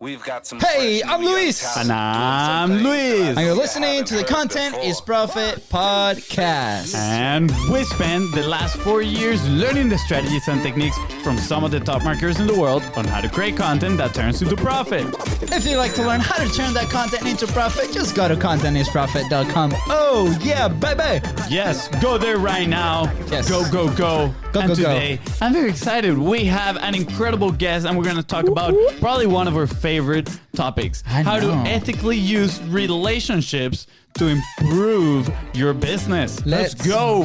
We've got some. Hey, I'm Luis. And I'm Luis. And you're listening to the Content is Profit podcast. And we spent the last 4 years learning the strategies and techniques from some of the top marketers in the world on how to create content that turns into profit. If you'd like to learn how to turn that content into profit, just go to contentisprofit.com. Oh, yeah, baby. Yes, go there right now. Yes. Go. And today, I'm very excited. We have an incredible guest, and we're going to talk about probably one of our favorite topics. How to ethically use relationships to improve your business. Let's go.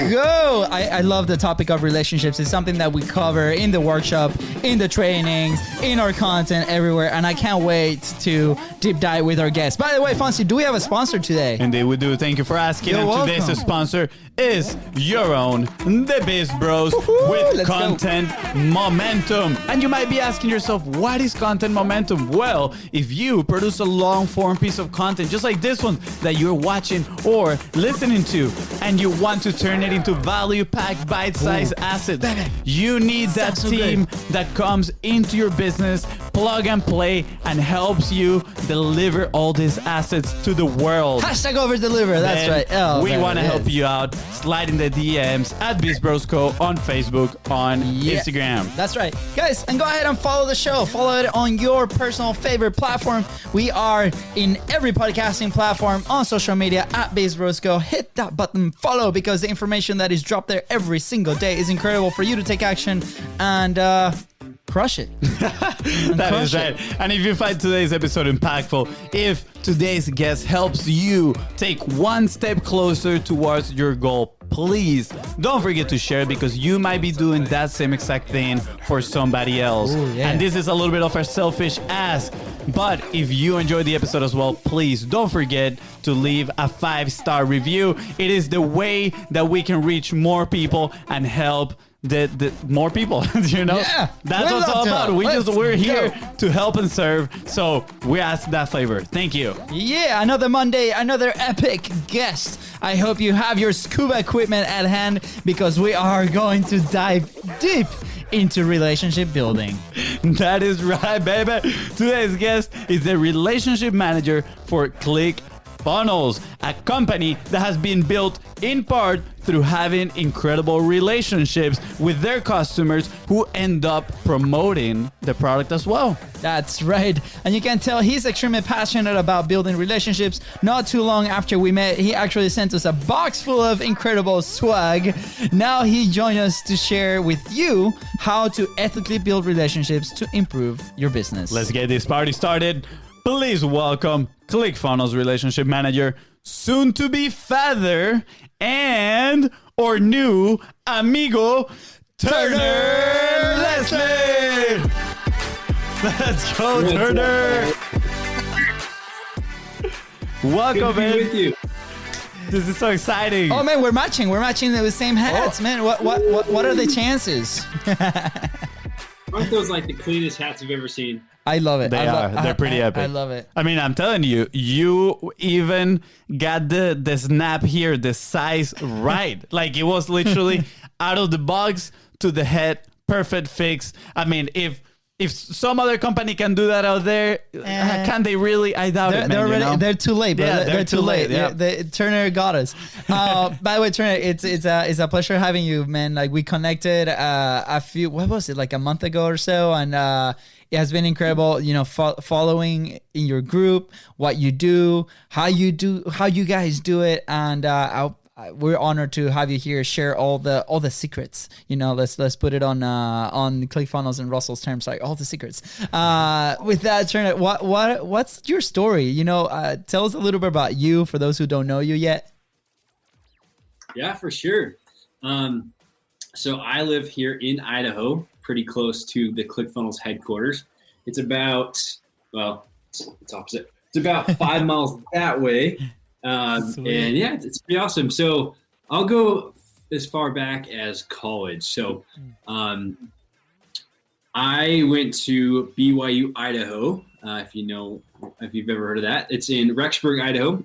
I love the topic of relationships. It's something that we cover in the workshop, in the trainings, in our content everywhere. And I can't wait to deep dive with our guests. By the way, Fonzie, do we have a sponsor today? Indeed, we do. Thank you for asking. You're welcome. Today's sponsor is your own, the BIZBROS with content momentum. And you might be asking yourself, what is content momentum? Well, if you produce a long form piece of content, just like this one that you're watching or listening to, and you want to turn it into value-packed, bite-sized assets, you need that team that comes into your business, plug and play, and helps you deliver all these assets to the world. Hashtag over deliver. That's right. Oh, we want to help you out. Slide in the DMs at BIZBROSCO on Facebook, on Instagram. That's right. Guys, and go ahead and follow the show. Follow it on your personal favorite platform. We are in every podcasting platform, on social media at BIZBROSCO. Hit that button, follow, because the information that is dropped there every single day is incredible for you to take action and crush it. That is right. And if you find today's episode impactful, if today's guest helps you take one step closer towards your goal, please don't forget to share it, because you might be doing that same exact thing for somebody else. Ooh, yeah. And this is a little bit of a selfish ask, but if you enjoyed the episode as well, please don't forget to leave a 5-star review. It is the way that we can reach more people and help the more people, you know? Yeah, that's what it's all about. We're here to help and serve. So we ask that favor. Thank you. Yeah, another Monday, another epic guest. I hope you have your scuba equipment at hand, because we are going to dive deep into relationship building. That is right, baby. Today's guest is the relationship manager for Clickfunnels, a company that has been built in part through having incredible relationships with their customers who end up promoting the product as well. That's right. And you can tell he's extremely passionate about building relationships. Not too long after we met, he actually sent us a box full of incredible swag. Now he joined us to share with you how to ethically build relationships to improve your business. Let's get this party started. Please welcome Clickfunnels relationship manager, soon to be father, and our new amigo, Turner Leslie. Let's go, Turner. Welcome, man. With you. This is so exciting. Oh man, we're matching the same hats, man. What are the chances? Aren't those like the cleanest hats you've ever seen? I love it. They're pretty epic. I love it. I mean, I'm telling you, you even got the snap here, the size right. Like, it was literally out of the box to the head, perfect fix. I mean, if some other company can do that out there, can they really? I doubt it, man. They're too late, bro. Yeah, they're too late. Yeah. Turner got us. By the way, Turner, it's a pleasure having you, man. Like, we connected like a month ago or so, and it has been incredible, you know, following in your group, what you do, how you guys do it, and we're honored to have you here, share all the secrets. You know, let's put it on Clickfunnels and Russell's terms, like all the secrets. With that, Turner, what's your story? You know, tell us a little bit about you for those who don't know you yet. Yeah, for sure. So I live here in Idaho, pretty close to the Clickfunnels headquarters. It's about, it's opposite. It's about 5 miles that way. And yeah, it's pretty awesome. So I'll go as far back as college. So I went to BYU, Idaho. If you've ever heard of that, it's in Rexburg, Idaho.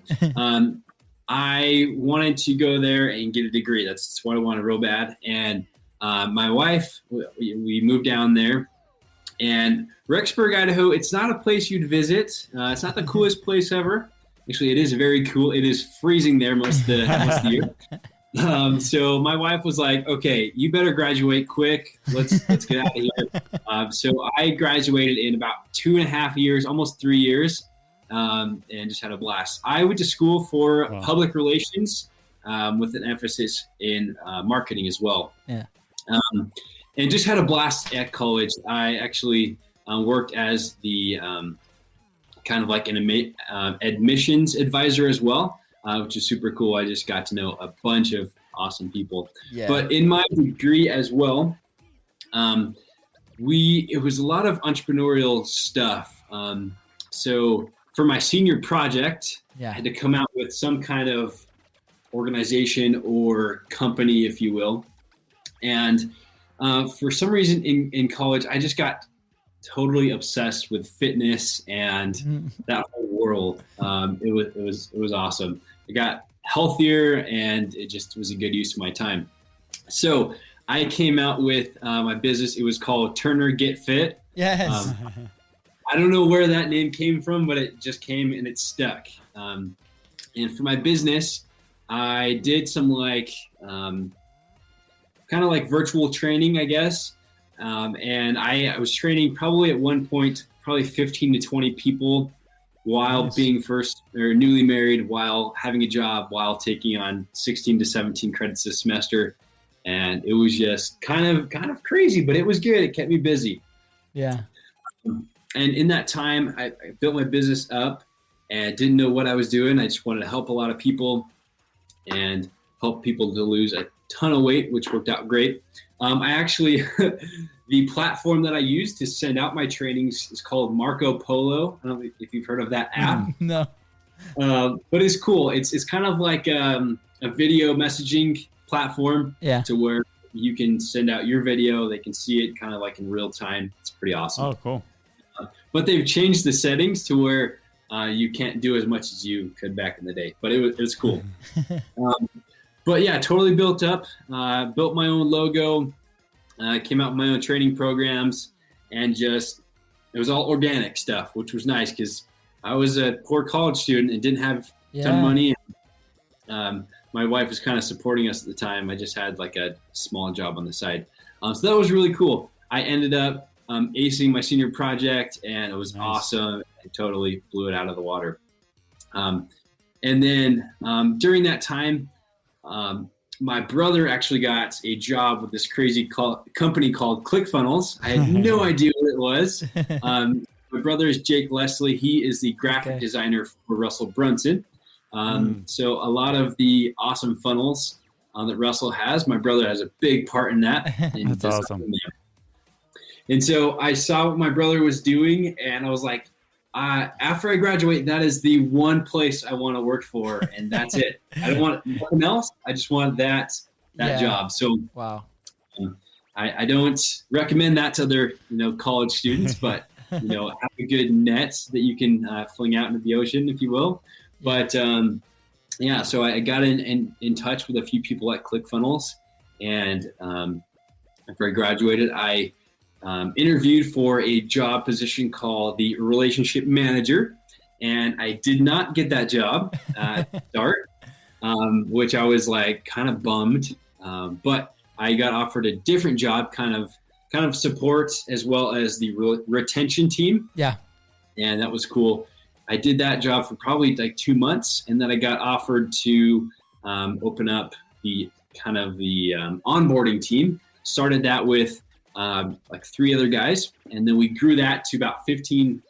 I wanted to go there and get a degree. That's what I wanted real bad. And my wife, we moved down there, And Rexburg, Idaho, it's not a place you'd visit. It's not the coolest place ever. Actually, it is very cool. It is freezing there most of the year. So my wife was like, okay, you better graduate quick. Let's get out of here. So I graduated in about 2.5 years, almost 3 years, and just had a blast. I went to school for public relations with an emphasis in marketing as well. Yeah. And just had a blast at college. I actually worked as the kind of like an admissions advisor as well, which is super cool. I just got to know a bunch of awesome people. Yeah. But in my degree as well, it was a lot of entrepreneurial stuff. So for my senior project, I had to come out with some kind of organization or company, if you will. And for some reason in college, I just got totally obsessed with fitness and that whole world. It was awesome. I got healthier, and it just was a good use of my time. So I came out with my business. It was called Turner Get Fit. Yes. I don't know where that name came from, but it just came and it stuck. And for my business, I did some kind of like virtual training, I guess. And I was training probably at one point, probably 15 to 20 people while being newly married, while having a job, while taking on 16 to 17 credits a semester. And it was just kind of crazy, but it was good. It kept me busy. Yeah. And in that time, I built my business up and didn't know what I was doing. I just wanted to help a lot of people and help people to lose a ton of weight, which worked out great. I actually, the platform that I use to send out my trainings is called Marco Polo. I don't know if you've heard of that app. No. But it's cool. It's kind of like a video messaging platform to where you can send out your video. They can see it kind of like in real time. It's pretty awesome. Oh, cool. But they've changed the settings to where you can't do as much as you could back in the day. But it was cool. But yeah, totally built up, built my own logo, came out with my own training programs, and it was all organic stuff, which was nice because I was a poor college student and didn't have a ton of money. My wife was kind of supporting us at the time. I just had like a small job on the side. So that was really cool. I ended up acing my senior project, and it was awesome. I totally blew it out of the water. And then during that time, my brother actually got a job with this crazy company called Clickfunnels. I had no idea what it was. My brother is Jake Leslie. He is the graphic designer for Russell Brunson. So a lot of the awesome funnels that Russell has, my brother has a big part in that. And that's awesome. And so I saw what my brother was doing, and I was like, after I graduate, that is the one place I want to work for, and that's it. I don't want nothing else. I just want that job. So wow. I don't recommend that to other college students, but have a good net that you can fling out into the ocean, if you will. But so I got in touch with a few people at Clickfunnels, and after I graduated, I interviewed for a job position called the relationship manager, and I did not get that job at start, which I was like kind of bummed. But I got offered a different job, kind of support as well as the retention team. Yeah, and that was cool. I did that job for probably like 2 months, and then I got offered to open up the onboarding team. Started that with like 3 other guys, and then we grew that to about 12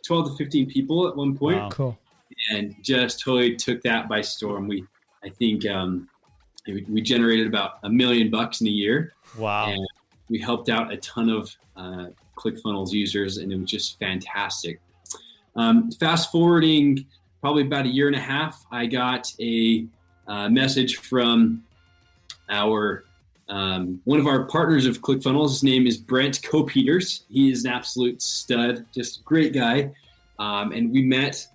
to 15 people at one point. Wow. Cool. And just totally took that by storm. I think we generated about $1 million in a year. Wow. And we helped out a ton of ClickFunnels users, and it was just fantastic. Fast forwarding probably about 1.5 years, I got a message from one of our partners of ClickFunnels. His name is Brent Copeters. He is an absolute stud, just a great guy. And we met.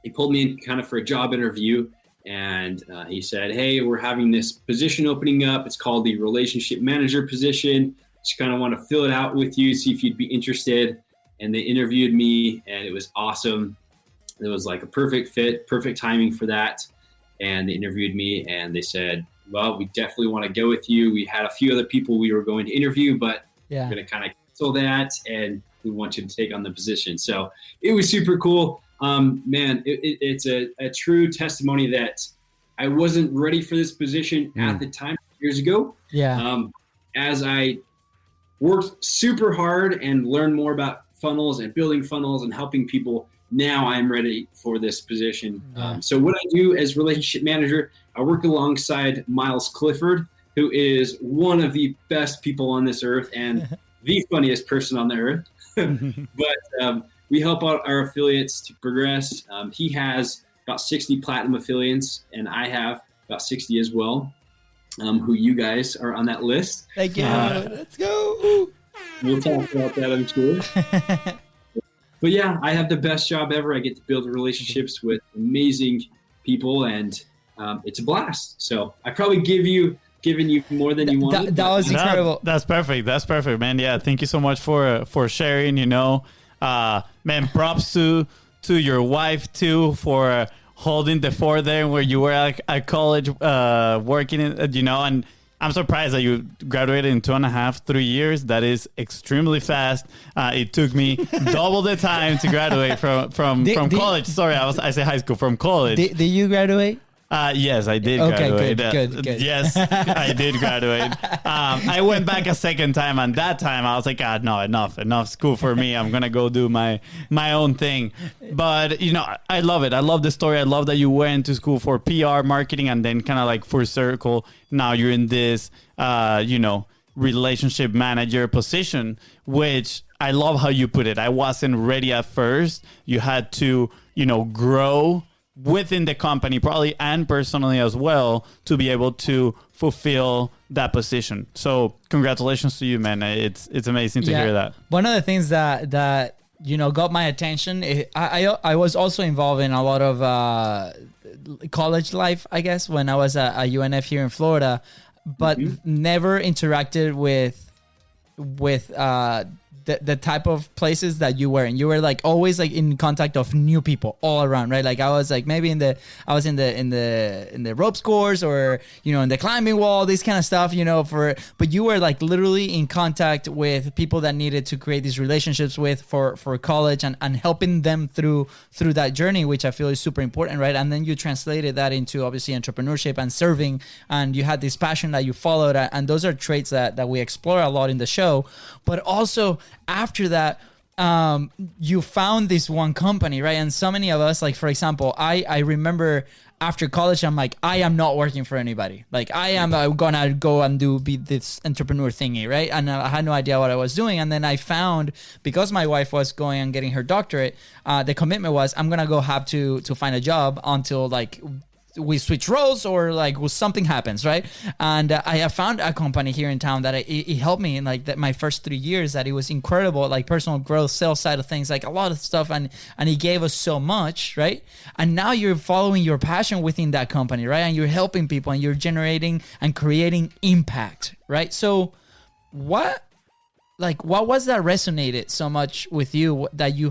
He pulled me in kind of for a job interview, and he said, "Hey, we're having this position opening up. It's called the relationship manager position. Just kind of want to fill it out with you, see if you'd be interested." and they interviewed me, and it was awesome. It was like a perfect fit, perfect timing for that. And they interviewed me, and they said, well, we definitely want to go with you. We had a few other people we were going to interview, but we're going to kind of cancel that, and we want you to take on the position. So it was super cool. Man, it's a true testimony that I wasn't ready for this position at the time years ago. As I worked super hard and learned more about funnels and building funnels and helping people, now I'm ready for this position. So what I do as relationship manager, I work alongside Miles Clifford, who is one of the best people on this earth and the funniest person on the earth. But we help out our affiliates to progress. He has about 60 platinum affiliates, and I have about 60 as well, who you guys are on that list. Thank you. Let's go. We'll talk about that, I'm sure. But yeah, I have the best job ever. I get to build relationships with amazing people, and it's a blast. So I probably given you more than you wanted. That was incredible. That's perfect. That's perfect, man. Yeah, thank you so much for sharing. Man, props to your wife too for holding the fort there where you were at college working, and I'm surprised that you graduated in 2.5-3 years. That is extremely fast. It took me double the time to graduate from college. Sorry, I say high school, from college. Did you graduate? Yes, I did graduate. Good. Yes, I did graduate. I went back a second time, and that time I was like, no, enough school for me. I'm gonna go do my own thing. But I love it. I love the story. I love that you went to school for PR marketing, and then kind of like full circle. Now you're in this, relationship manager position, which I love how you put it. I wasn't ready at first. You had to, grow within the company probably and personally as well to be able to fulfill that position. So congratulations to you, man. It's amazing to hear that. One of the things that got my attention, I was also involved in a lot of college life, I guess, when I was at UNF here in Florida, but never interacted with the type of places that you were in. You were like always like in contact of new people all around, right? Like I was like maybe in the ropes course or in the climbing wall, this kind of stuff, but you were like literally in contact with people that needed to create these relationships with for college and helping them through that journey, which I feel is super important, right? And then you translated that into obviously entrepreneurship and serving, and you had this passion that you followed, and those are traits that we explore a lot in the show. But also after that, you found this one company, right? And so many of us, like for example, I remember after college, I'm like, I am not working for anybody. Like I am gonna go and be this entrepreneur thingy, right? And I had no idea what I was doing. And then I found, because my wife was going and getting her doctorate, the commitment was I'm gonna go have to find a job until like we switch roles or like something happens, right? And I have found a company here in town that it helped me in like my first 3 years, that it was incredible, like personal growth, sales side of things, like a lot of stuff. And it gave us so much, right? And now you're following your passion within that company, right? And you're helping people and you're generating and creating impact, right? So what was that resonated so much with you that you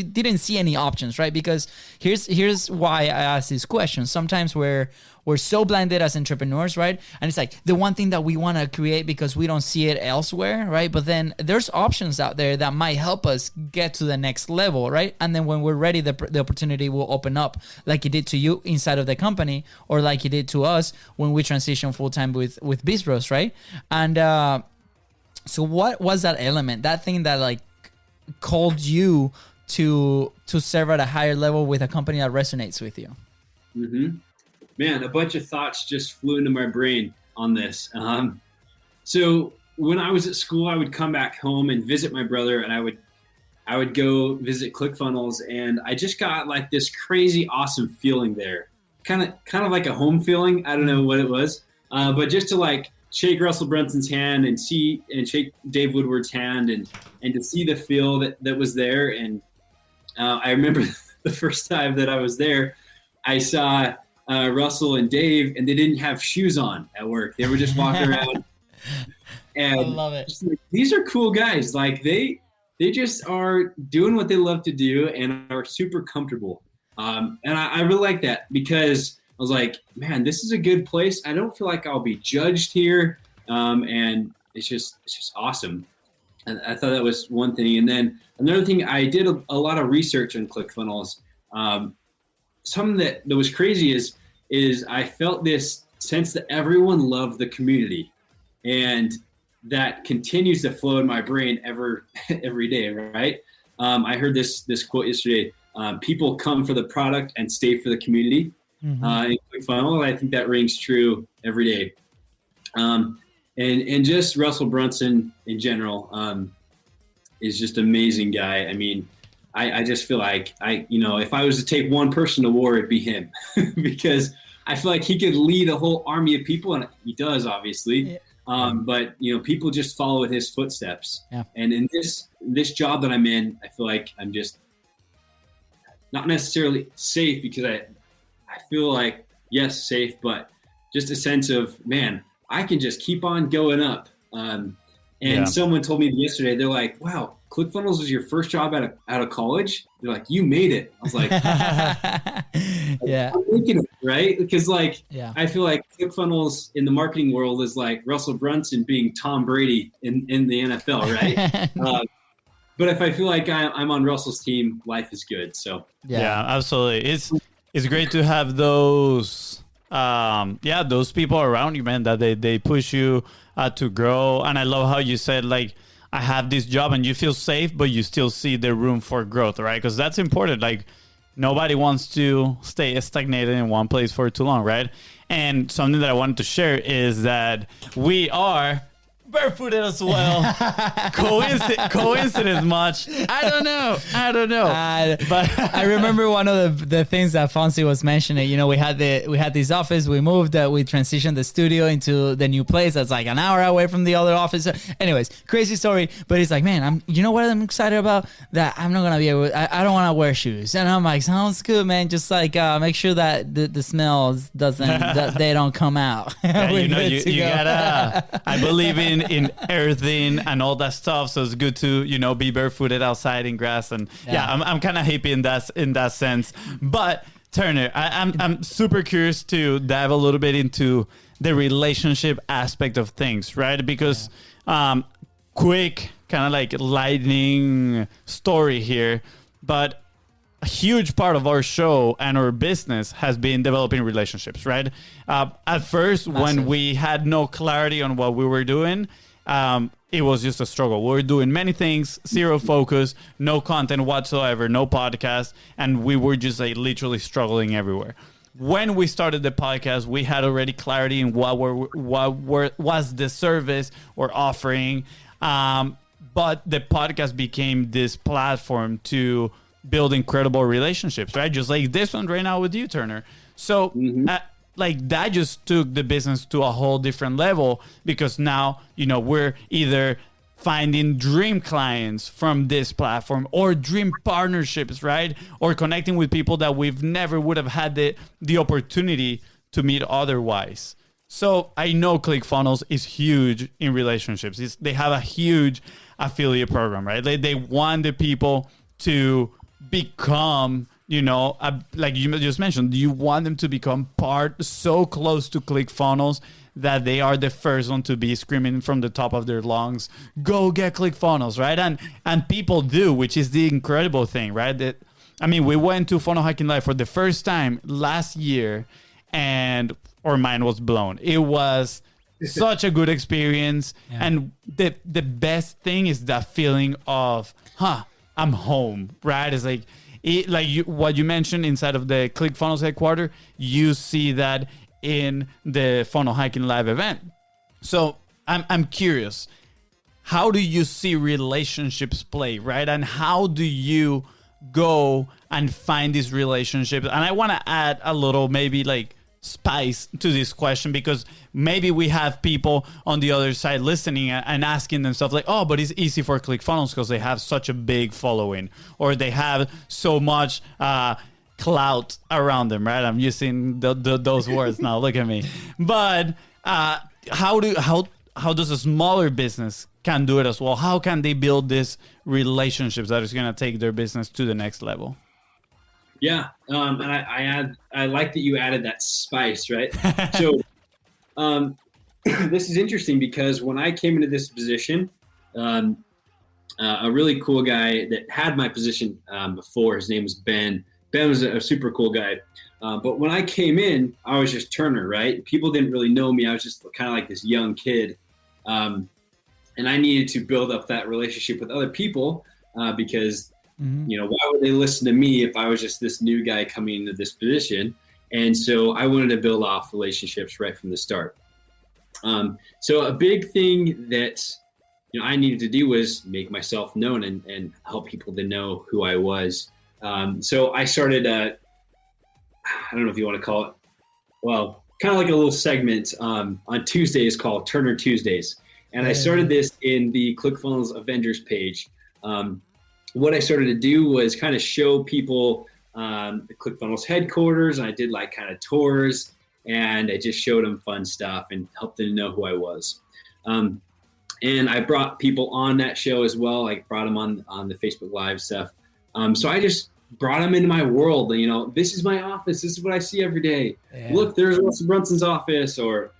didn't see any options, right? Because here's why I ask these questions. Sometimes we're so blinded as entrepreneurs, right? And it's like the one thing that we want to create because we don't see it elsewhere, right? But then there's options out there that might help us get to the next level, right? And then when we're ready, the opportunity will open up, like it did to you inside of the company, or like it did to us when we transitioned full-time with BIZBROS, right? And so what was that element, that thing that like called you to serve at a higher level with a company that resonates with you? Man, a bunch of thoughts just flew into my brain on this. So when I was at school, I would come back home and visit my brother, and I would go visit Clickfunnels, and I just got like this crazy awesome feeling there, kind of like a home feeling. I don't know what it was, but just to like shake Russell Brunson's hand and shake Dave Woodward's hand and to see the feel that was there. And I remember the first time that I was there, I saw Russell and Dave, and they didn't have shoes on at work. They were just walking around. And I love it. Like, these are cool guys. Like they they just are doing what they love to do and are super comfortable. And I really like that because I was like, man, this is a good place. I don't feel like I'll be judged here. And it's just awesome. And I thought that was one thing. And then another thing, I did a lot of research on ClickFunnels. Something that was crazy is I felt this sense that everyone loved the community, and that continues to flow in my brain every day, right? I heard this quote yesterday. People come for the product and stay for the community. In ClickFunnels, I think that rings true every day. And just Russell Brunson in general is just an amazing guy. I mean, I just feel like if I was to take one person to war, it'd be him because I feel like he could lead a whole army of people, and he does, obviously. Yeah. But people just follow in his footsteps. Yeah. And in this job that I'm in, I feel like I'm just not necessarily safe because I feel like, yes, safe, but just a sense of, man, I can just keep on going up. Someone told me yesterday, they're like, wow, ClickFunnels was your first job out of college? They're like, you made it. I was like, yeah, I'm making it, right? Because I feel like ClickFunnels in the marketing world is like Russell Brunson being Tom Brady in the NFL, right? But if I feel like I'm on Russell's team, life is good. So yeah, absolutely. It's great to have those those people around you, man, that they push you to grow. And I love how you said, like, I have this job and you feel safe, but you still see the room for growth, right? Because that's important. Like, nobody wants to stay stagnated in one place for too long, right? And something that I wanted to share is that we are barefooted as well. Coincidence much? I don't know. But I remember one of the things that Fonzie was mentioning. We had this office. We moved. We transitioned the studio into the new place. That's like an hour away from the other office. Anyways, crazy story. But he's like, man, you know what I'm excited about? That I'm not gonna be able. I don't want to wear shoes. And I'm like, sounds good, man. Just like make sure that the smells that they don't come out. Yeah, you gotta. I believe in earthing and all that stuff, so it's good to be barefooted outside in grass. And I'm kind of hippie in that sense. But Turner, I'm super curious to dive a little bit into the relationship aspect of things, right? Because quick kind of like lightning story here, but a huge part of our show and our business has been developing relationships, right? At first, when we had no clarity on what we were doing, it was just a struggle. We were doing many things, zero focus, no content whatsoever, no podcast, and we were just literally struggling everywhere. When we started the podcast, we had already clarity in what was the service we're offering, but the podcast became this platform to build incredible relationships, right? Just like this one right now with you, Turner. So that just took the business to a whole different level, because now, we're either finding dream clients from this platform or dream partnerships, right? Or connecting with people that we've never would have had the opportunity to meet otherwise. So I know ClickFunnels is huge in relationships. They have a huge affiliate program, right? They want the people to become, like you just mentioned, you want them to become so close to ClickFunnels that they are the first one to be screaming from the top of their lungs, go get ClickFunnels, right? And people do, which is the incredible thing, right? We went to Funnel Hacking Live for the first time last year, and our mind was blown. It was such a good experience. Yeah. And the best thing is that feeling of, I'm home, right? It's what you mentioned inside of the ClickFunnels headquarters, you see that in the Funnel Hacking Live event. So I'm curious, how do you see relationships play, right? And how do you go and find these relationships? And I want to add a little maybe spice to this question, because maybe we have people on the other side listening and asking themselves but it's easy for ClickFunnels because they have such a big following, or they have so much clout around them, right? I'm using those words now, look at me. But how does a smaller business can do it as well? How can they build these relationships that is going to take their business to the next level? Yeah, and I like that you added that spice, right? So this is interesting because when I came into this position, a really cool guy that had my position before, his name was Ben. Ben was a super cool guy. But when I came in, I was just Turner, right? People didn't really know me. I was just kind of like this young kid. And I needed to build up that relationship with other people because why would they listen to me if I was just this new guy coming into this position? And so I wanted to build off relationships right from the start. So a big thing that I needed to do was make myself known and help people to know who I was. So I started, I don't know if you want to call it, well, kind of like a little segment on Tuesdays called Turner Tuesdays. And I started this in the Clickfunnels Avengers page. What I started to do was kind of show people the Clickfunnels headquarters, and I did like kind of tours, and I just showed them fun stuff and helped them know who I was. And I brought people on that show as well. I brought them on the Facebook Live stuff. So I just brought them into my world. This is my office. This is what I see every day. Yeah. Look, there's Russell Brunson's office, or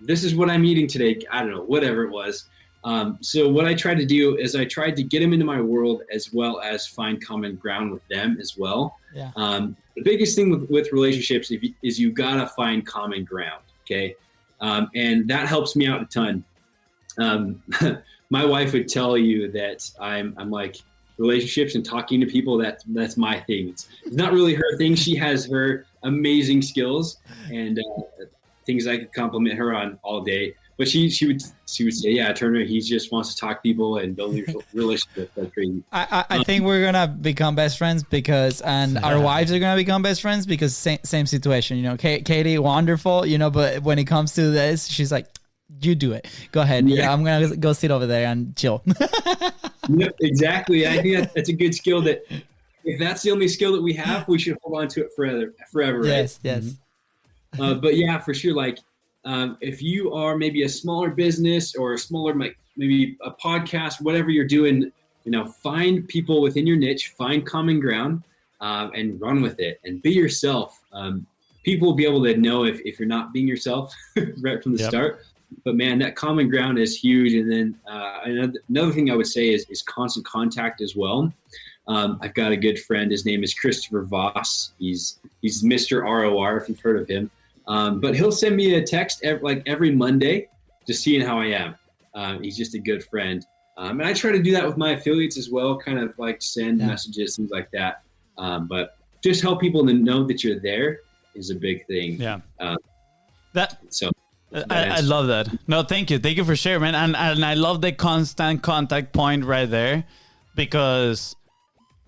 this is what I'm eating today. I don't know, whatever it was. So what I tried to do is I tried to get them into my world as well as find common ground with them as well. Yeah. The biggest thing with relationships is you gotta find common ground. Okay. And that helps me out a ton. My wife would tell you that I'm like relationships and talking to people. That's my thing. It's not really her thing. She has her amazing skills and things I could compliment her on all day. But she would say, yeah, Turner, he just wants to talk to people and build relationships. That's crazy. I think we're gonna become best friends our wives are gonna become best friends because same situation. Katie, wonderful. But when it comes to this, she's like, you do it. Go ahead. Yeah, I'm gonna go sit over there and chill. Yep, exactly. I think that's a good skill. That if that's the only skill that we have, we should hold on to it forever. Right? Yes. But yeah, for sure. Like, if you are maybe a smaller business or a smaller, like maybe a podcast, whatever you're doing, find people within your niche, find common ground, and run with it and be yourself. People will be able to know if you're not being yourself right from the start. But man, that common ground is huge. And then another thing I would say is constant contact as well. I've got a good friend. His name is Christopher Voss. He's Mr. ROR, if you've heard of him. But he'll send me a text every Monday, just seeing how I am. He's just a good friend. And I try to do that with my affiliates as well, kind of like send messages, things like that. But just help people to know that you're there is a big thing. Yeah. I love that. No, thank you. Thank you for sharing, man. And I love the constant contact point right there, because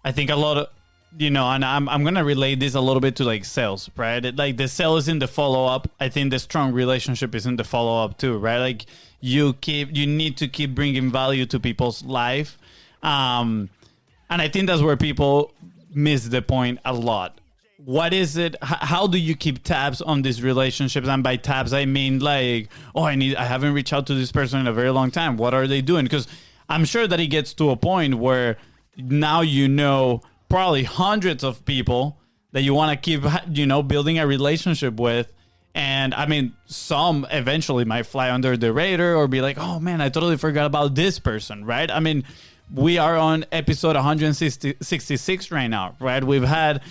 I think a lot of, and I'm going to relate this a little bit to like sales, right? Like the sale is in the follow-up. I think the strong relationship is in the follow-up too, right? Like you need to keep bringing value to people's life. And I think that's where people miss the point a lot. What is it? How do you keep tabs on these relationships? And by tabs, I mean like, I haven't reached out to this person in a very long time. What are they doing? Because I'm sure that it gets to a point where now probably hundreds of people that you want to keep, building a relationship with. And I mean, some eventually might fly under the radar or be like, oh man, I totally forgot about this person, right? I mean, we are on episode 166 right now, right? We've had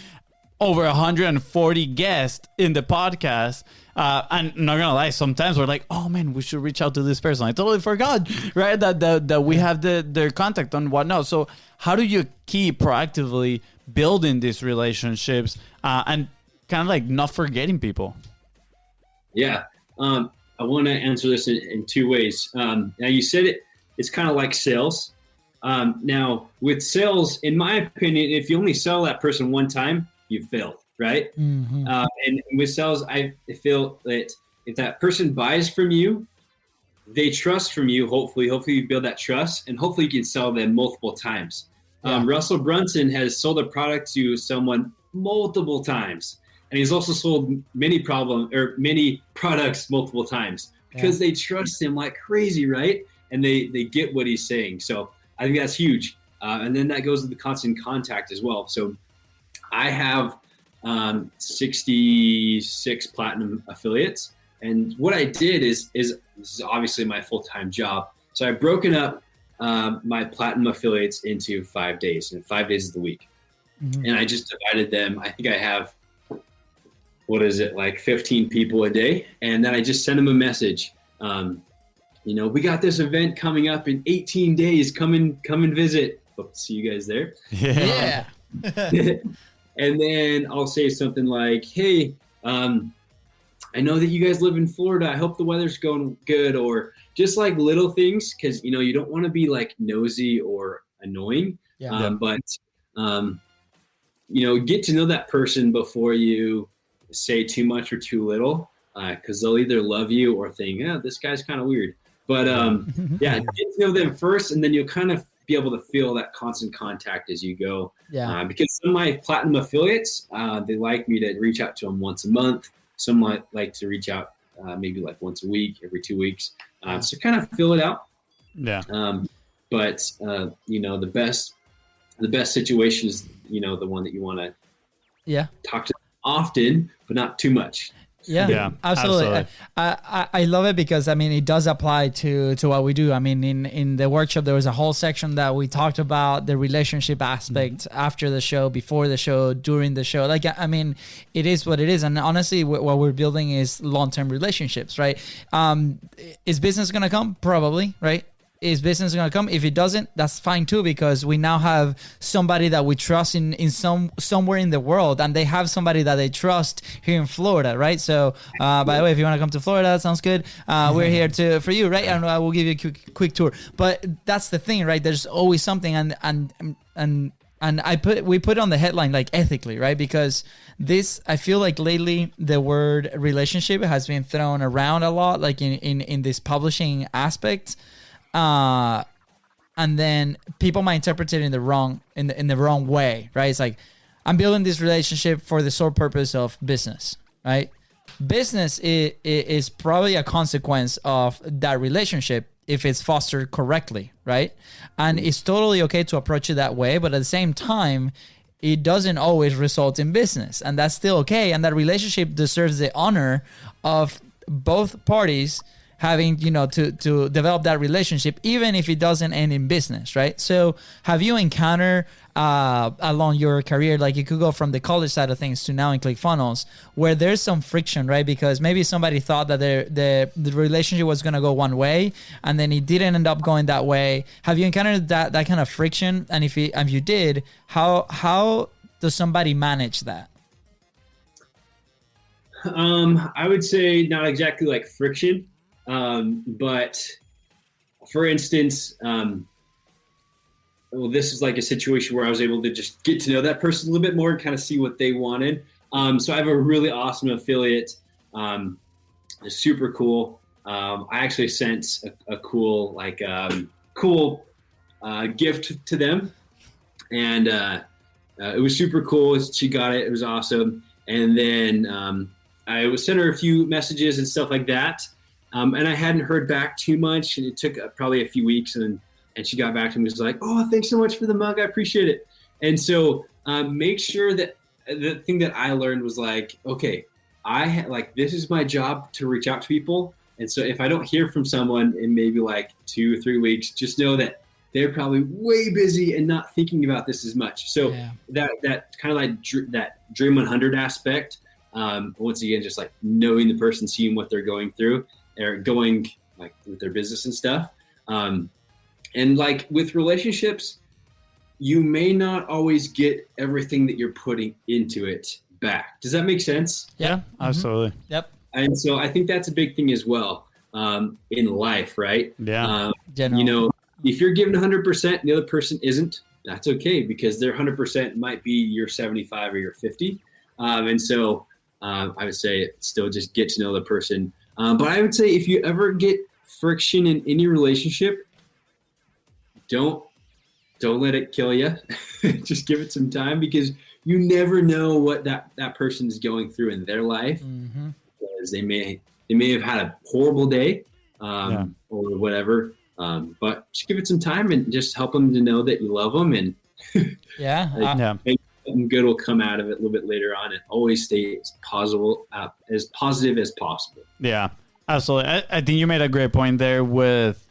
over 140 guests in the podcast. And not gonna lie, sometimes we're like, oh man, we should reach out to this person. I totally forgot, right? That we have their contact and whatnot. So how do you keep proactively building these relationships and kind of like not forgetting people? Yeah. I want to answer this in two ways. Now you said it's kind of like sales. Now with sales, in my opinion, if you only sell that person one time, you failed, right? Mm-hmm. And with sales, I feel that if that person buys from you, they trust from you. Hopefully you build that trust, and hopefully you can sell them multiple times. Yeah. Russell Brunson has sold a product to someone multiple times, and he's also sold many products multiple times because they trust him like crazy, right? and they get what he's saying. So I think that's huge. And then that goes with the constant contact as well. So I have 66 platinum affiliates. And what I did is this is obviously my full-time job. So I've broken up my platinum affiliates into 5 days, and 5 days of the week. Mm-hmm. And I just divided them. I think I have, like 15 people a day. And then I just send them a message. We got this event coming up in 18 days. Come and visit. Hope to see you guys there. Yeah. And then I'll say something like, hey, I know that you guys live in Florida. I hope the weather's going good, or just like little things. Cause you don't want to be like nosy or annoying, but get to know that person before you say too much or too little. Cause they'll either love you or think, this guy's kind of weird. But get to know them first, and then you'll kind of be able to feel that constant contact as you go. Yeah. Because some of my platinum affiliates, they like me to reach out to them once a month. Some might like to reach out maybe like once a week, every 2 weeks. So kind of fill it out. Yeah. But the best situation is the one that you want to talk to often, but not too much. Yeah, absolutely. I love it because it does apply to what we do. In the workshop there was a whole section that we talked about the relationship aspect after the show, before the show, during the show. It is what it is, and honestly, what we're building is long-term relationships, right? Is business gonna come? Probably, right? Is business going to come? If it doesn't, that's fine too, because we now have somebody that we trust in somewhere in the world, and they have somebody that they trust here in Florida, right? So, by the way, if you want to come to Florida, that sounds good. We're here for you, right? And I will give you a quick tour. But that's the thing, right? There's always something, and we put on the headline like ethically, right? Because I feel like lately the word relationship has been thrown around a lot, like in this publishing aspect. And then people might interpret it in the wrong way, right? It's like, I'm building this relationship for the sole purpose of business, right? Business is probably a consequence of that relationship if it's fostered correctly, right? And it's totally okay to approach it that way, but at the same time, it doesn't always result in business, and that's still okay. And that relationship deserves the honor of both parties having, to develop that relationship, even if it doesn't end in business, right? So have you encountered along your career, like you could go from the college side of things to now in Clickfunnels, where there's some friction, right? Because maybe somebody thought that the relationship was going to go one way, and then it didn't end up going that way. Have you encountered that kind of friction? And if you did, how does somebody manage that? I would say not exactly like friction. But for instance, this is like a situation where I was able to just get to know that person a little bit more and kind of see what they wanted. So I have a really awesome affiliate. They're super cool. I actually sent a cool gift to them, and it was super cool. She got it. It was awesome. And then I sent her a few messages and stuff like that. And I hadn't heard back too much, and it took probably a few weeks, and she got back to me and was like, "Oh, thanks so much for the mug. I appreciate it." And so make sure that the thing that I learned was like, okay, this is my job to reach out to people. And so if I don't hear from someone in maybe like 2 or 3 weeks, just know that they're probably way busy and not thinking about this as much. So that kind of like that Dream 100 aspect, once again, just like knowing the person, seeing what they're going through. They're going like with their business and stuff. And like with relationships, you may not always get everything that you're putting into it back. Does that make sense? Yeah, absolutely. Mm-hmm. Yep. And so I think that's a big thing as well in life, right? Yeah. If you're giving 100% and the other person isn't, that's okay, because their 100% might be your 75 or your 50. And so I would say still just get to know the person. But I would say if you ever get friction in any relationship, don't let it kill you. Just give it some time, because you never know what that person is going through in their life. Mm-hmm. Because they may have had a horrible day or whatever. But just give it some time and just help them to know that you love them, and maybe something good will come out of it a little bit later on. And always stay as positive as possible. Yeah, absolutely. I think you made a great point there with,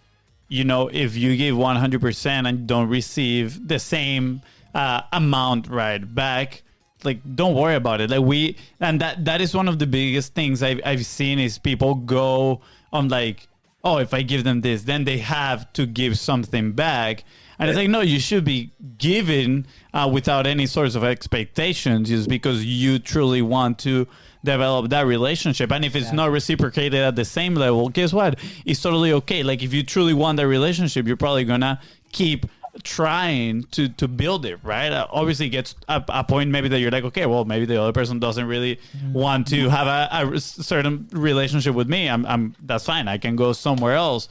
if you give 100% and don't receive the same amount right back, like, don't worry about it. Like that is one of the biggest things I've seen is people go on like, oh, if I give them this, then they have to give something back. And it's like, no, you should be giving without any sorts of expectations, just because you truly want to develop that relationship. And if it's not reciprocated at the same level, guess what? It's totally okay. Like, if you truly want that relationship, you're probably going to keep trying to build it, right? Obviously, it gets a point maybe that you're like, okay, well, maybe the other person doesn't really want to have a certain relationship with me. That's fine. I can go somewhere else.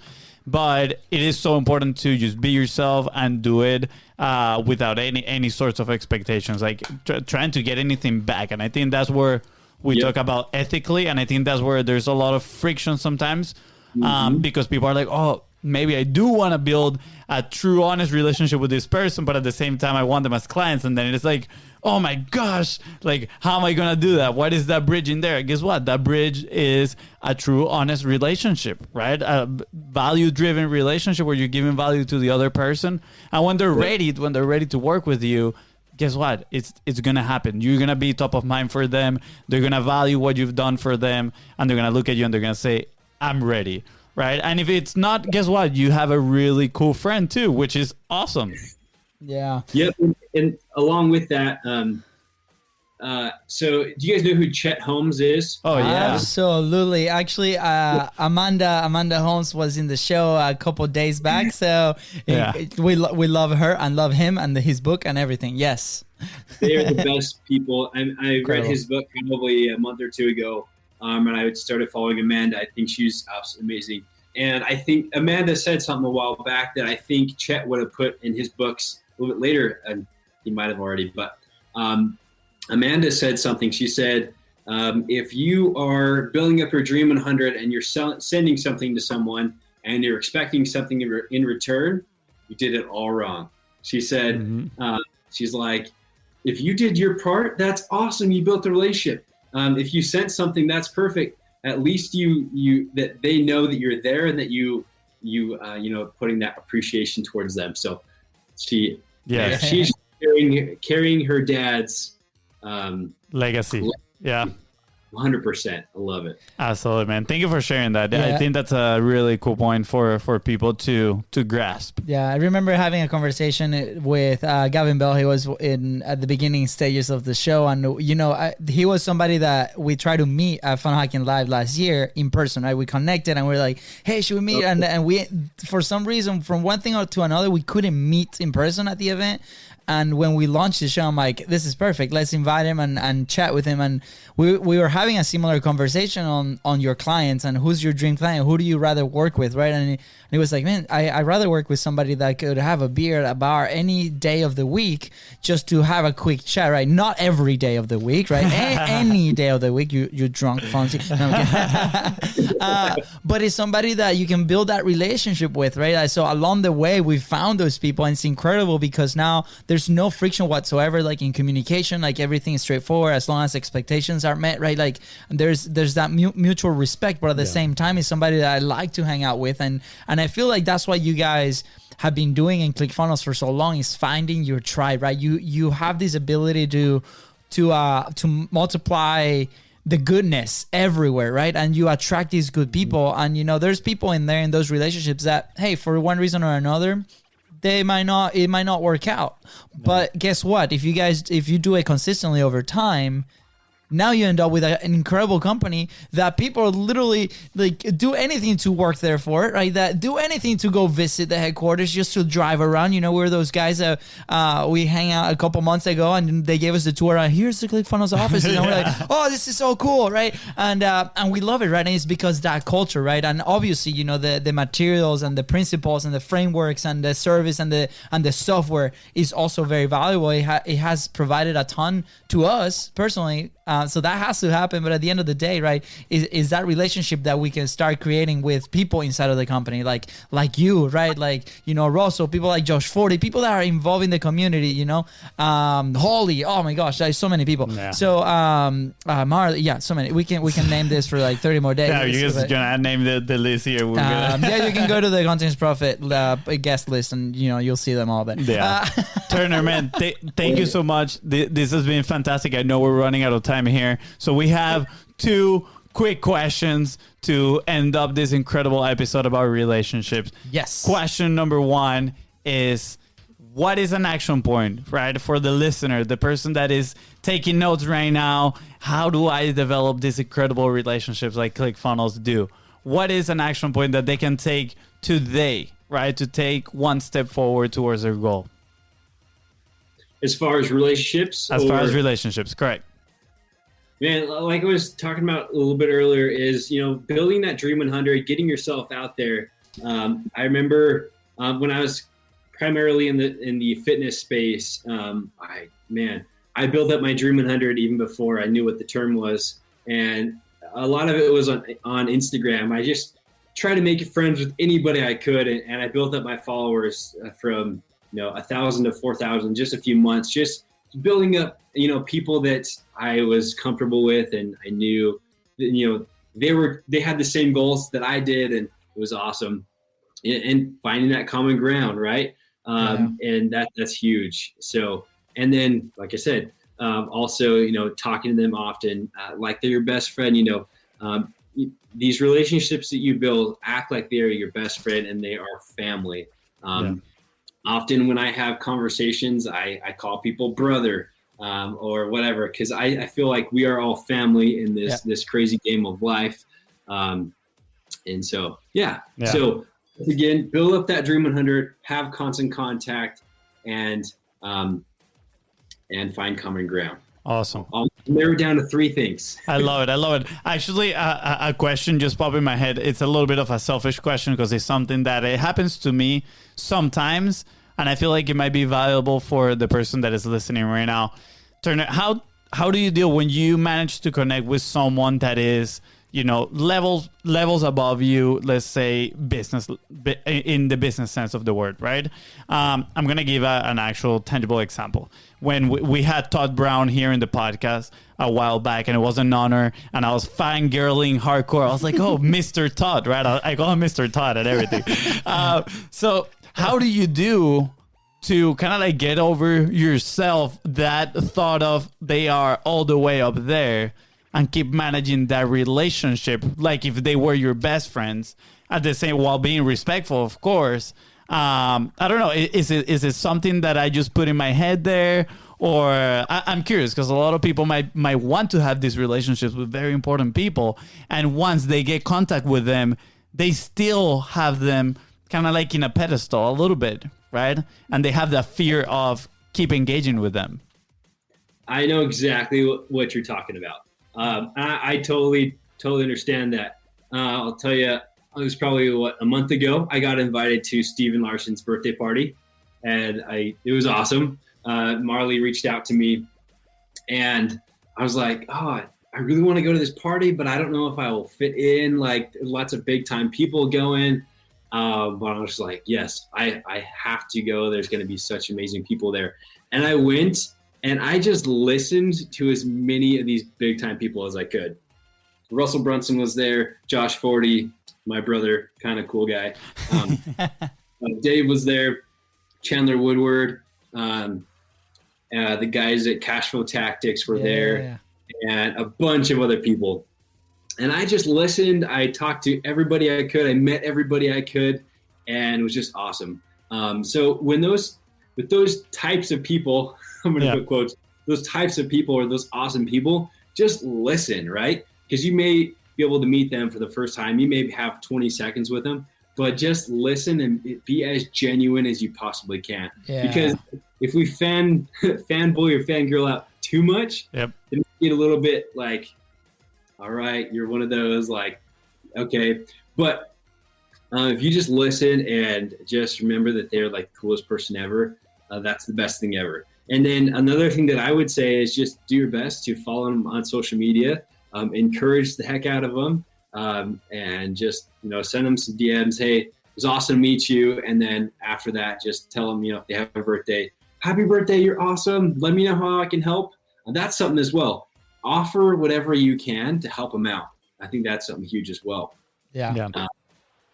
But it is so important to just be yourself and do it without any sorts of expectations, like trying to get anything back. And I think that's where we talk about ethically, and I think that's where there's a lot of friction sometimes, because people are like, oh, maybe I do want to build a true, honest relationship with this person, but at the same time, I want them as clients. And then it's like, oh my gosh, like, how am I going to do that? What is that bridge in there? Guess what? That bridge is a true, honest relationship, right? A value-driven relationship where you're giving value to the other person. And when they're ready to work with you, guess what? It's going to happen. You're going to be top of mind for them. They're going to value what you've done for them. And they're going to look at you and they're going to say, I'm ready. Right. And if it's not, guess what? You have a really cool friend too, which is awesome. Yeah. Yep. And along with that, so do you guys know who Chet Holmes is? Oh yeah, absolutely. Actually, Amanda Holmes was in the show a couple of days back. So we love her and love him and his book and everything. Yes. They are the best people. I read his book probably a month or two ago. And I started following Amanda. I think she's absolutely amazing. And I think Amanda said something a while back that I think Chet would have put in his books a little bit later. And he might have already. But Amanda said something. She said, if you are building up your Dream 100 and you're sending something to someone and you're expecting something in return, you did it all wrong. She said, she's like, if you did your part, that's awesome. You built a relationship. If you sent something, that's perfect. At least you that they know that you're there and that you putting that appreciation towards them. So she's carrying her dad's legacy. Yeah. 100%. I love it. Absolutely, man. Thank you for sharing that. Yeah. I think that's a really cool point for people to grasp. Yeah, I remember having a conversation with Gavin Bell. He was at the beginning stages of the show, and he was somebody that we tried to meet at Fun Hacking Live last year in person. Right, we connected and we're like, hey, should we meet? And we, for some reason, from one thing to another, we couldn't meet in person at the event. And when we launched the show, I'm like, this is perfect. Let's invite him and chat with him. And we were having a similar conversation on your clients and who's your dream client? Who do you rather work with, right? And he was like, man, I'd rather work with somebody that could have a beer at a bar any day of the week just to have a quick chat, right? Not every day of the week, right? Any day of the week, you drunk, FONZI. No, but it's somebody that you can build that relationship with, right? So along the way, we found those people, and it's incredible because now there's no friction whatsoever, like in communication, like everything is straightforward as long as expectations are met, right? Like there's that mutual respect, but at the same time, it's somebody that I like to hang out with, and I feel like that's what you guys have been doing in Clickfunnels for so long, is finding your tribe, right? You have this ability to multiply the goodness everywhere, right? And you attract these good people, and there's people in there in those relationships that, hey, for one reason or another, it might not work out. But guess what? If you do it consistently over time, now you end up with an incredible company that people literally like do anything to work there for, right? That do anything to go visit the headquarters just to drive around. We're those guys that we hang out a couple months ago and they gave us the tour. Here's the Clickfunnels office. And we're like, oh, this is so cool, right? And we love it, right? And it's because that culture, right? And obviously, the materials and the principles and the frameworks and the service and the software is also very valuable. It has provided a ton to us personally. So that has to happen. But at the end of the day, right, is that relationship that we can start creating with people inside of the company, like you, right? Like, you know, Russell, people like Josh Forty, people that are involved in the community, you know, Holly, oh my gosh, there's so many people. Yeah. So Marley, yeah, so many. We can name this for like 30 more days. Yeah, you guys gonna name the list here. Yeah, you can go to the Contents Profit guest list and, you know, you'll see them all. But yeah. Turner, man, thank you so much. This has been fantastic. I know we're running out of time here, so we have 2 quick questions to end up this incredible episode about relationships. Yes. Question number 1 is, what is an action point, right? For the listener, the person that is taking notes right now, how do I develop these incredible relationships like ClickFunnels do? What is an action point that they can take today, right? To take one step forward towards their goal? As far as relationships? As far as relationships, correct. Man, like I was talking about a little bit earlier, is, you know, building that Dream 100, getting yourself out there. I remember when I was primarily in the fitness space, I built up my Dream 100 even before I knew what the term was, and a lot of it was on Instagram. I just tried to make friends with anybody I could, and I built up my followers from 1,000 to 4,000 just a few months, just building up people that I was comfortable with, and I knew that, they had the same goals that I did, and it was awesome. And finding that common ground, right? And that's huge. So, and then, like I said, also, talking to them often, like they're your best friend. These relationships that you build, act like they are your best friend and they are family. Often when I have conversations, I call people brother, or whatever, because I feel like we are all family in this crazy game of life. And so, so again, build up that Dream 100, have constant contact, and find common ground. Awesome. I'll narrow down to 3 things. I love it. Actually, a question just popped in my head. It's a little bit of a selfish question because it's something that it happens to me sometimes, and I feel like it might be valuable for the person that is listening right now. Turner, how do you deal when you manage to connect with someone that is, levels above you, let's say business, in the business sense of the word, right? I'm going to give an actual tangible example. When we had Todd Brown here in the podcast a while back, and it was an honor, and I was fangirling hardcore. I was like, oh, Mr. Todd, right? I call him Mr. Todd and everything. So how do you do to kind of like get over yourself that thought of they are all the way up there, and keep managing that relationship like if they were your best friends, at the same, while being respectful, of course? I don't know. Is it something that I just put in my head there, or I'm curious because a lot of people might want to have these relationships with very important people, and once they get contact with them, they still have them kind of like in a pedestal a little bit, right? And they have that fear of keep engaging with them. I know exactly what you're talking about. I totally understand that. I'll tell you, it was probably a month ago, I got invited to Steven Larson's birthday party, and it was awesome. Marley reached out to me, and I was like, oh, I really want to go to this party, but I don't know if I will fit in, like lots of big time people going. But I was like, yes, I have to go. There's going to be such amazing people there. And I went, and I just listened to as many of these big time people as I could. Russell Brunson was there, Josh Forty, my brother, kind of cool guy. Dave was there, Chandler Woodward, the guys at Cashflow Tactics were there, and a bunch of other people. And I just listened. I talked to everybody I could. I met everybody I could, and it was just awesome. So with those types of people, I'm going to put quotes, those types of people or those awesome people, just listen, right? Because you may be able to meet them for the first time. You may have 20 seconds with them, but just listen and be as genuine as you possibly can. Yeah. Because if we fanboy or fangirl out too much, then we get a little bit like, all right, you're one of those, like, okay. But if you just listen and just remember that they're like the coolest person ever, that's the best thing ever. And then another thing that I would say is just do your best to follow them on social media, encourage the heck out of them, and just, send them some DMs. Hey, it was awesome to meet you. And then after that, just tell them, if they have a birthday, happy birthday, you're awesome. Let me know how I can help. And that's something as well. Offer whatever you can to help them out. I think that's something huge as well. Yeah.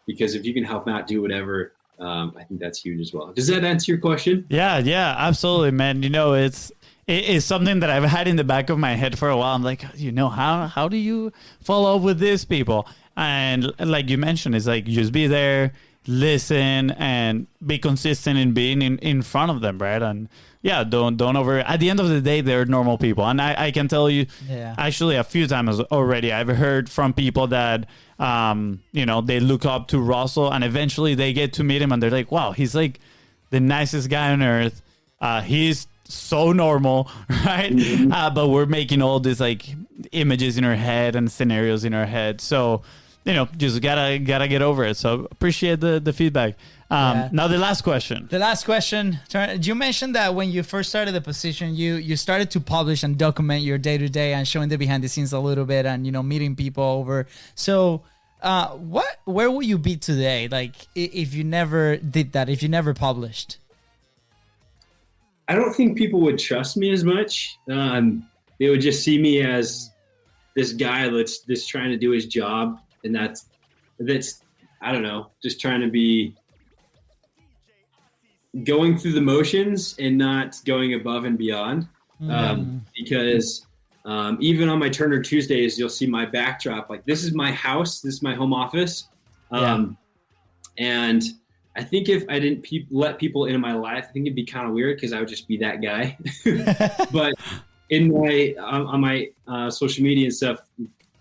Because if you can help them out, do whatever. I think that's huge as well. Does that answer your question? Yeah, absolutely, man. It's something that I've had in the back of my head for a while. I'm like, how do you follow up with these people? And like you mentioned, it's like just be there, listen, and be consistent in being in front of them, right? And yeah, don't over. At the end of the day, they're normal people, and I can tell you, actually, a few times already, I've heard from people that they look up to Russell, and eventually they get to meet him, and they're like, wow, he's like the nicest guy on earth. He's so normal, right? But we're making all these like images in our head and scenarios in our head. So, just gotta get over it. So appreciate the feedback. Now the last question. You mentioned that when you first started the position, you started to publish and document your day to day and showing the behind the scenes a little bit and, meeting people over. So, where will you be today? Like if you never did that, if you never published? I don't think people would trust me as much. They would just see me as this guy that's just trying to do his job. And that's, I don't know, just trying to be going through the motions and not going above and beyond. Because even on my Turner Tuesdays, you'll see my backdrop. Like, this is my house. This is my home office. And I think if I didn't let people into my life, I think it'd be kind of weird because I would just be that guy. But in on my social media and stuff,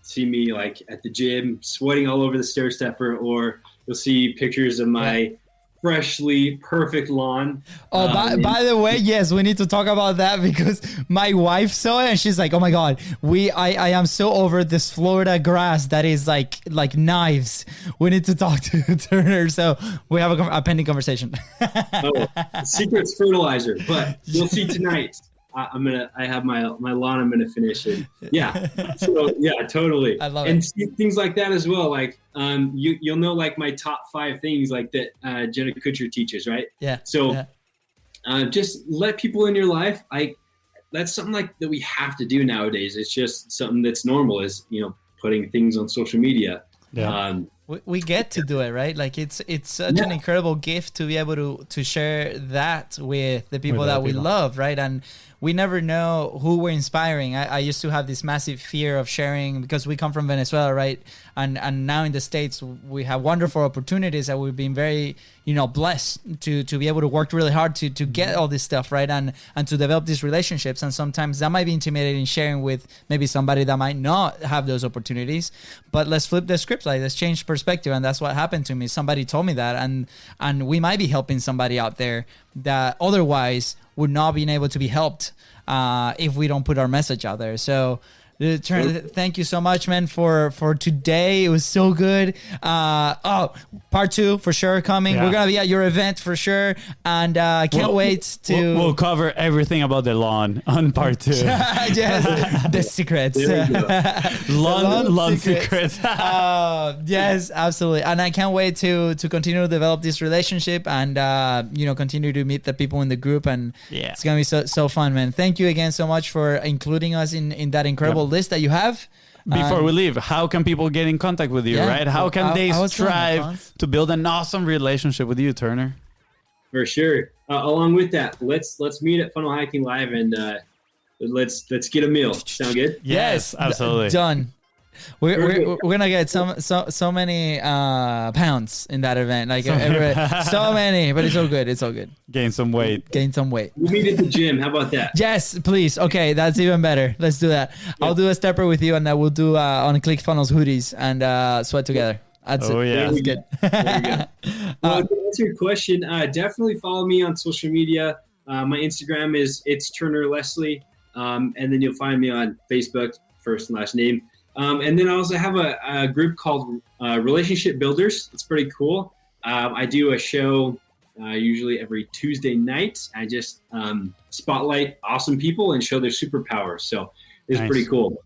see me like at the gym, sweating all over the stair stepper, or you'll see pictures of my freshly perfect lawn. By the way, yes, we need to talk about that because my wife saw it and she's like, oh my God, I am so over this Florida grass that is like knives. We need to talk to Turner. So we have a pending conversation. Secret's fertilizer, but you'll see tonight. I have my lawn. I'm gonna finish it. Yeah. So yeah, totally. I love and it. Things like that as well. Like you'll know like my top 5 things like that Jenna Kutcher teaches, right? Yeah. So just let people in your life. That's something like that we have to do nowadays. It's just something that's normal, is putting things on social media. Yeah. We get to do it, right? Like it's such an incredible gift to be able to share that with the people that we love, right? And we never know who we're inspiring. I used to have this massive fear of sharing because we come from Venezuela, right? And now in the States, we have wonderful opportunities that we've been very, blessed to be able to work really hard to get all this stuff, right? And to develop these relationships. And sometimes that might be intimidating sharing with maybe somebody that might not have those opportunities. But let's flip the script, like let's change perspective. And that's what happened to me. Somebody told me that. And we might be helping somebody out there that otherwise would not be able to be helped if we don't put our message out there. So thank you so much, man, for today. It was so good. Part 2 for sure coming. We're gonna be at your event for sure, and can't wait to. We'll cover everything about the lawn on part 2. Yes, the secrets. Lawn secrets. Yes, absolutely. And I can't wait to continue to develop this relationship and continue to meet the people in the group, and it's gonna be so fun, man. Thank you again so much for including us in that incredible list that you have. Before we leave, how can people get in contact with you, right? How can they strive to build an awesome relationship with you, Turner? For sure. Along with that, let's meet at Funnel Hacking Live and let's get a meal. Sound good? Yes, absolutely. Done. We're gonna get so many pounds in that event, like so many, but it's all good. It's all good. Gain some weight. We'll meet at the gym. How about that? Yes, please. Okay, that's even better. Let's do that. Yeah. I'll do a stepper with you, and we'll do on Clickfunnels hoodies and sweat together. That's it. Yeah, that's good. There we go. Well, to answer your question, definitely follow me on social media. My Instagram is Turner Leslie, and then you'll find me on Facebook, first and last name. And then I also have a group called Relationship Builders. It's pretty cool. I do a show usually every Tuesday night. I just spotlight awesome people and show their superpowers. So it's Nice. pretty cool.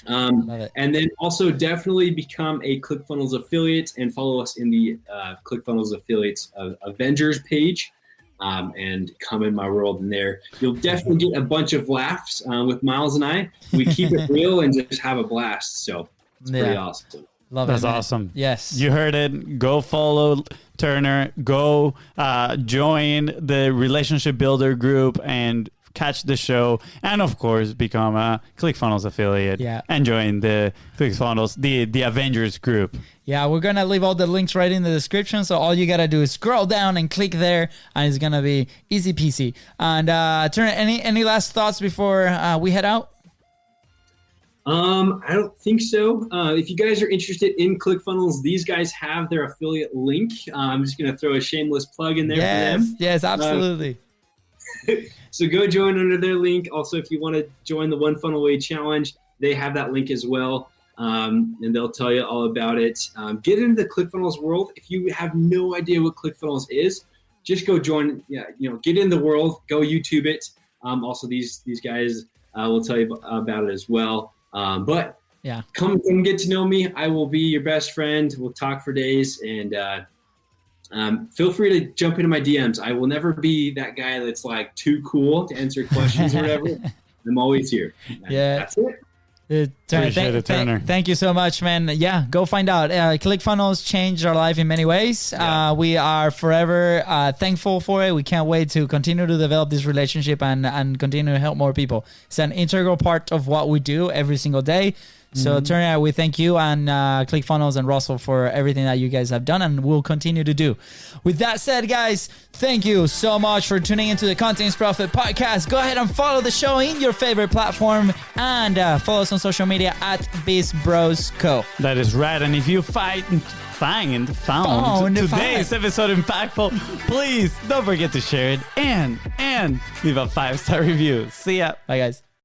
Love it. And then also definitely become a ClickFunnels affiliate and follow us in the ClickFunnels affiliates Avengers page. And come in my world in there. You'll definitely get a bunch of laughs with Miles and I. We keep it real and just have a blast. So it's pretty awesome. Love That's it, man. awesome. Yes. You heard it. Go follow Turner. Go join the Relationship Builder group and catch the show. And of course, become a ClickFunnels affiliate. Yeah. And join the ClickFunnels, the Avengers group. Yeah, we're going to leave all the links right in the description. So all you got to do is scroll down and click there, and it's going to be easy peasy. And Turner, any last thoughts before we head out? I don't think so. If you guys are interested in ClickFunnels, these guys have their affiliate link. I'm just going to throw a shameless plug in there for them. Yes, absolutely. So go join under their link. Also, if you want to join the One Funnel Away Challenge, they have that link as well. And they'll tell you all about it. Get into the ClickFunnels world. If you have no idea what ClickFunnels is, just go join. Get in the world. Go YouTube it. Also, these guys will tell you about it as well. But yeah, come get to know me. I will be your best friend. We'll talk for days, and feel free to jump into my DMs. I will never be that guy that's like too cool to answer questions or whatever. I'm always here. Yeah, that's it. Appreciate it, Turner. Thank you so much, man. Yeah, go find out. ClickFunnels changed our life in many ways. Yeah. We are forever thankful for it. We can't wait to continue to develop this relationship and continue to help more people. It's an integral part of what we do every single day. So, Turner, we thank you and ClickFunnels and Russell for everything that you guys have done and will continue to do. With that said, guys, thank you so much for tuning into the Content is Profit podcast. Go ahead and follow the show in your favorite platform and follow us on social media at BIZBROS Co. That is right. And if you found today's episode impactful, please don't forget to share it and leave a 5-star review. See ya. Bye, guys.